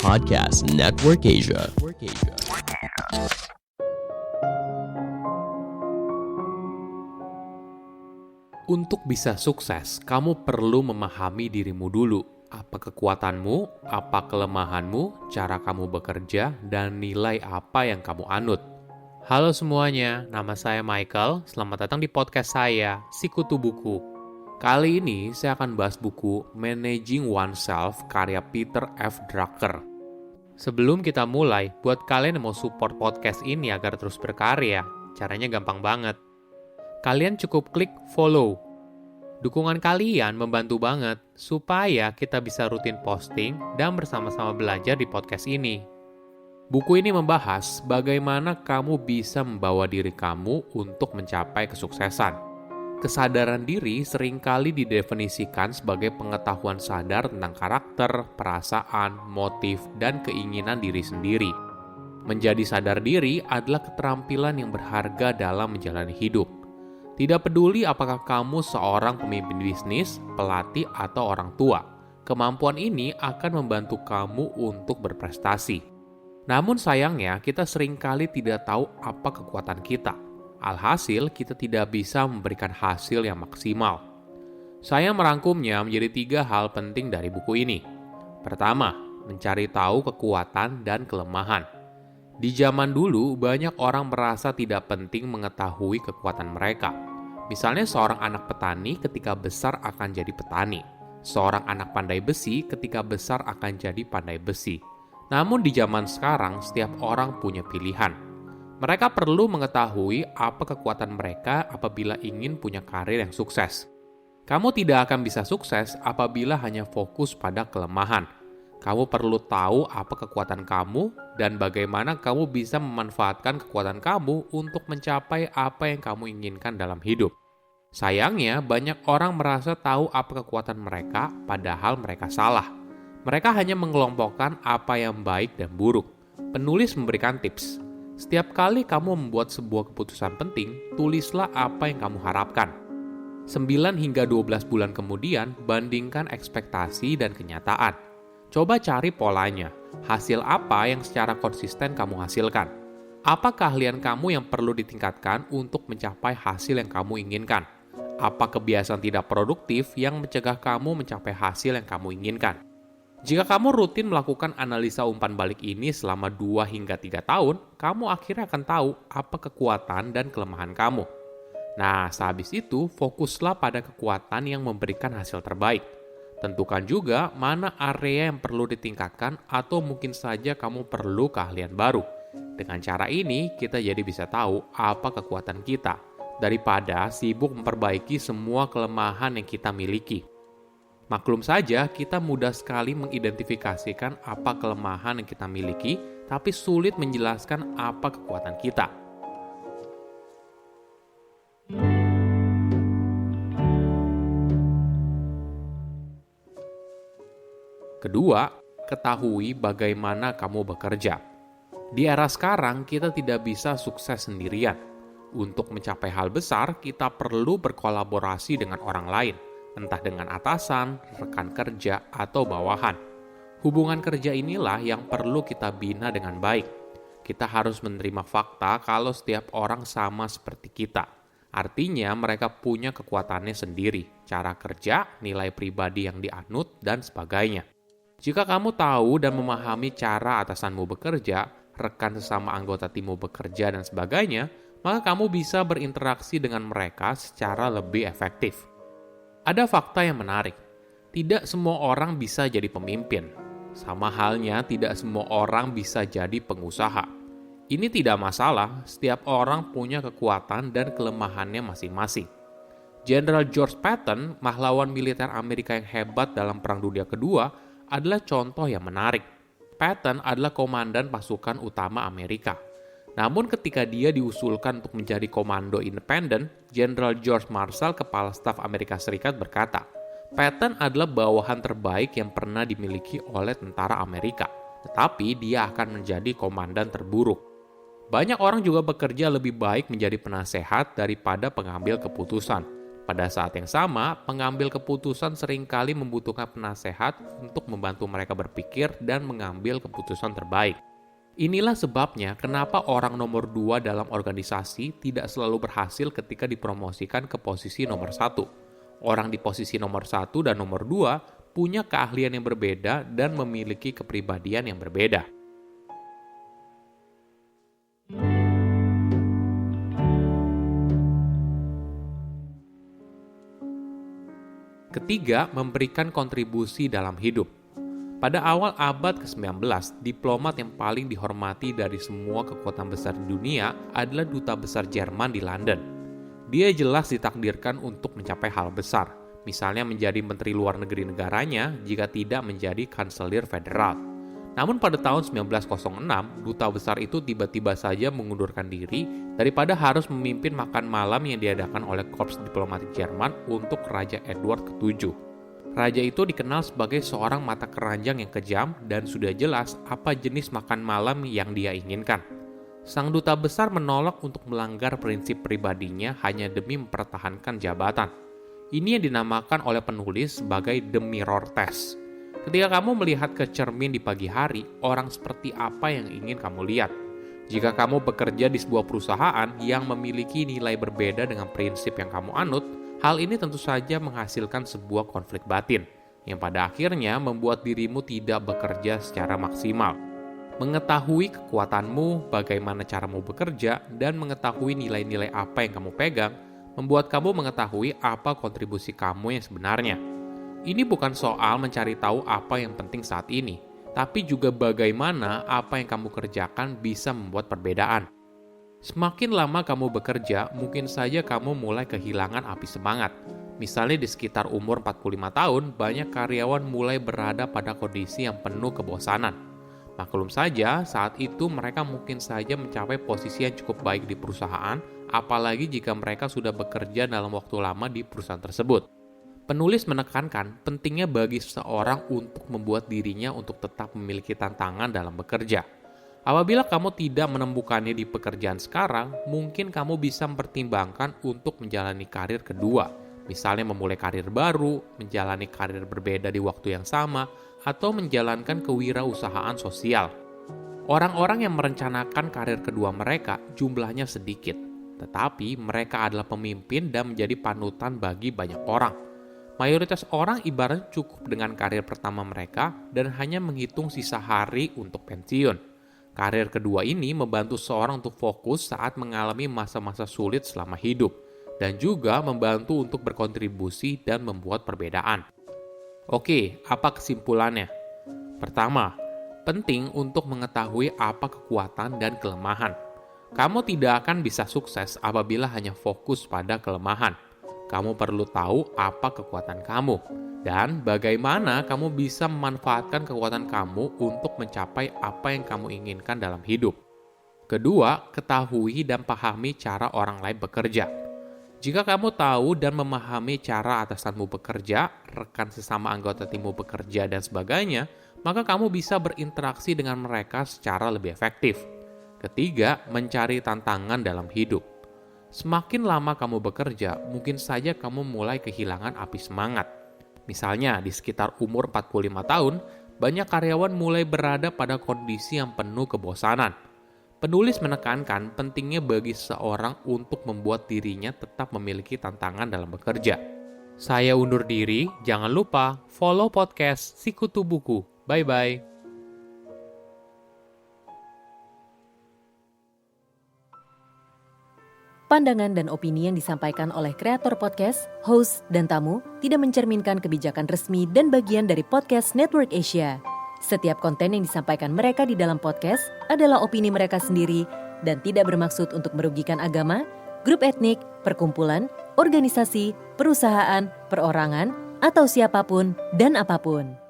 Podcast Network Asia. Untuk bisa sukses, kamu perlu memahami dirimu dulu. Apa kekuatanmu, apa kelemahanmu, cara kamu bekerja, dan nilai apa yang kamu anut. Halo semuanya, nama saya Michael. Selamat datang di podcast saya, Sikutu Buku. Kali ini saya akan bahas buku Managing Oneself karya Peter F. Drucker. Sebelum kita mulai, buat kalian yang mau support podcast ini agar terus berkarya, caranya gampang banget. Kalian cukup klik follow. Dukungan kalian membantu banget supaya kita bisa rutin posting dan bersama-sama belajar di podcast ini. Buku ini membahas bagaimana kamu bisa membawa diri kamu untuk mencapai kesuksesan. Kesadaran diri seringkali didefinisikan sebagai pengetahuan sadar tentang karakter, perasaan, motif, dan keinginan diri sendiri. Menjadi sadar diri adalah keterampilan yang berharga dalam menjalani hidup. Tidak peduli apakah kamu seorang pemimpin bisnis, pelatih, atau orang tua, kemampuan ini akan membantu kamu untuk berprestasi. Namun sayangnya, kita seringkali tidak tahu apa kekuatan kita. Alhasil, kita tidak bisa memberikan hasil yang maksimal. Saya merangkumnya menjadi 3 hal penting dari buku ini. Pertama, mencari tahu kekuatan dan kelemahan. Di zaman dulu, banyak orang merasa tidak penting mengetahui kekuatan mereka. Misalnya seorang anak petani ketika besar akan jadi petani. Seorang anak pandai besi ketika besar akan jadi pandai besi. Namun di zaman sekarang, setiap orang punya pilihan. Mereka perlu mengetahui apa kekuatan mereka apabila ingin punya karir yang sukses. Kamu tidak akan bisa sukses apabila hanya fokus pada kelemahan. Kamu perlu tahu apa kekuatan kamu dan bagaimana kamu bisa memanfaatkan kekuatan kamu untuk mencapai apa yang kamu inginkan dalam hidup. Sayangnya, banyak orang merasa tahu apa kekuatan mereka, padahal mereka salah. Mereka hanya mengelompokkan apa yang baik dan buruk. Penulis memberikan tips. Setiap kali kamu membuat sebuah keputusan penting, tulislah apa yang kamu harapkan. 9 hingga 12 bulan kemudian, bandingkan ekspektasi dan kenyataan. Coba cari polanya. Hasil apa yang secara konsisten kamu hasilkan? Apa keahlian kamu yang perlu ditingkatkan untuk mencapai hasil yang kamu inginkan? Apa kebiasaan tidak produktif yang mencegah kamu mencapai hasil yang kamu inginkan? Jika kamu rutin melakukan analisa umpan balik ini selama 2 hingga 3 tahun, kamu akhirnya akan tahu apa kekuatan dan kelemahan kamu. Nah, sehabis itu, fokuslah pada kekuatan yang memberikan hasil terbaik. Tentukan juga mana area yang perlu ditingkatkan atau mungkin saja kamu perlu keahlian baru. Dengan cara ini, kita jadi bisa tahu apa kekuatan kita, daripada sibuk memperbaiki semua kelemahan yang kita miliki. Maklum saja, kita mudah sekali mengidentifikasikan apa kelemahan yang kita miliki, tapi sulit menjelaskan apa kekuatan kita. Kedua, ketahui bagaimana kamu bekerja. Di era sekarang, kita tidak bisa sukses sendirian. Untuk mencapai hal besar, kita perlu berkolaborasi dengan orang lain, entah dengan atasan, rekan kerja, atau bawahan. Hubungan kerja inilah yang perlu kita bina dengan baik. Kita harus menerima fakta kalau setiap orang sama seperti kita. Artinya mereka punya kekuatannya sendiri, cara kerja, nilai pribadi yang dianut, dan sebagainya. Jika kamu tahu dan memahami cara atasanmu bekerja, rekan sesama anggota timmu bekerja, dan sebagainya, maka kamu bisa berinteraksi dengan mereka secara lebih efektif. Ada fakta yang menarik. Tidak semua orang bisa jadi pemimpin. Sama halnya tidak semua orang bisa jadi pengusaha. Ini tidak masalah, setiap orang punya kekuatan dan kelemahannya masing-masing. Jenderal George Patton, pahlawan militer Amerika yang hebat dalam Perang Dunia Kedua, adalah contoh yang menarik. Patton adalah komandan pasukan utama Amerika. Namun ketika dia diusulkan untuk menjadi komando independen, Jenderal George Marshall, Kepala Staf Amerika Serikat berkata, Patton adalah bawahan terbaik yang pernah dimiliki oleh tentara Amerika, tetapi dia akan menjadi komandan terburuk. Banyak orang juga bekerja lebih baik menjadi penasehat daripada pengambil keputusan. Pada saat yang sama, pengambil keputusan seringkali membutuhkan penasehat untuk membantu mereka berpikir dan mengambil keputusan terbaik. Inilah sebabnya kenapa orang nomor 2 dalam organisasi tidak selalu berhasil ketika dipromosikan ke posisi nomor 1. Orang di posisi nomor 1 dan nomor 2 punya keahlian yang berbeda dan memiliki kepribadian yang berbeda. Ketiga, memberikan kontribusi dalam hidup. Pada awal abad ke-19, diplomat yang paling dihormati dari semua kekuatan besar di dunia adalah Duta Besar Jerman di London. Dia jelas ditakdirkan untuk mencapai hal besar, misalnya menjadi Menteri Luar Negeri negaranya jika tidak menjadi Kanselir Federal. Namun pada tahun 1906, Duta Besar itu tiba-tiba saja mengundurkan diri daripada harus memimpin makan malam yang diadakan oleh Korps Diplomatik Jerman untuk Raja Edward ke-7. Raja itu dikenal sebagai seorang mata keranjang yang kejam dan sudah jelas apa jenis makan malam yang dia inginkan. Sang Duta Besar menolak untuk melanggar prinsip pribadinya hanya demi mempertahankan jabatan. Ini yang dinamakan oleh penulis sebagai The Mirror Test. Ketika kamu melihat ke cermin di pagi hari, orang seperti apa yang ingin kamu lihat? Jika kamu bekerja di sebuah perusahaan yang memiliki nilai berbeda dengan prinsip yang kamu anut, hal ini tentu saja menghasilkan sebuah konflik batin, yang pada akhirnya membuat dirimu tidak bekerja secara maksimal. Mengetahui kekuatanmu, bagaimana caramu bekerja, dan mengetahui nilai-nilai apa yang kamu pegang, membuat kamu mengetahui apa kontribusi kamu yang sebenarnya. Ini bukan soal mencari tahu apa yang penting saat ini, tapi juga bagaimana apa yang kamu kerjakan bisa membuat perbedaan. Semakin lama kamu bekerja, mungkin saja kamu mulai kehilangan api semangat. Misalnya di sekitar umur 45 tahun, banyak karyawan mulai berada pada kondisi yang penuh kebosanan. Maklum saja, saat itu mereka mungkin saja mencapai posisi yang cukup baik di perusahaan, apalagi jika mereka sudah bekerja dalam waktu lama di perusahaan tersebut. Penulis menekankan pentingnya bagi seseorang untuk membuat dirinya untuk tetap memiliki tantangan dalam bekerja. Apabila kamu tidak menemukannya di pekerjaan sekarang, mungkin kamu bisa mempertimbangkan untuk menjalani karir kedua. Misalnya memulai karir baru, menjalani karir berbeda di waktu yang sama, atau menjalankan kewirausahaan sosial. Orang-orang yang merencanakan karir kedua mereka jumlahnya sedikit, tetapi mereka adalah pemimpin dan menjadi panutan bagi banyak orang. Mayoritas orang ibaratnya cukup dengan karir pertama mereka dan hanya menghitung sisa hari untuk pensiun. Karir kedua ini membantu seorang untuk fokus saat mengalami masa-masa sulit selama hidup, dan juga membantu untuk berkontribusi dan membuat perbedaan. Oke, apa kesimpulannya? Pertama, penting untuk mengetahui apa kekuatan dan kelemahan. Kamu tidak akan bisa sukses apabila hanya fokus pada kelemahan. Kamu perlu tahu apa kekuatan kamu dan bagaimana kamu bisa memanfaatkan kekuatan kamu untuk mencapai apa yang kamu inginkan dalam hidup. Kedua, ketahui dan pahami cara orang lain bekerja. Jika kamu tahu dan memahami cara atasanmu bekerja, rekan sesama anggota timmu bekerja, dan sebagainya, maka kamu bisa berinteraksi dengan mereka secara lebih efektif. Ketiga, mencari tantangan dalam hidup. Semakin lama kamu bekerja, mungkin saja kamu mulai kehilangan api semangat. Misalnya, di sekitar umur 45 tahun, banyak karyawan mulai berada pada kondisi yang penuh kebosanan. Penulis menekankan pentingnya bagi seseorang untuk membuat dirinya tetap memiliki tantangan dalam bekerja. Saya undur diri, jangan lupa follow podcast Sikutu Buku. Bye-bye. Pandangan dan opini yang disampaikan oleh kreator podcast, host, dan tamu tidak mencerminkan kebijakan resmi dan bagian dari Podcast Network Asia. Setiap konten yang disampaikan mereka di dalam podcast adalah opini mereka sendiri dan tidak bermaksud untuk merugikan agama, grup etnik, perkumpulan, organisasi, perusahaan, perorangan, atau siapapun dan apapun.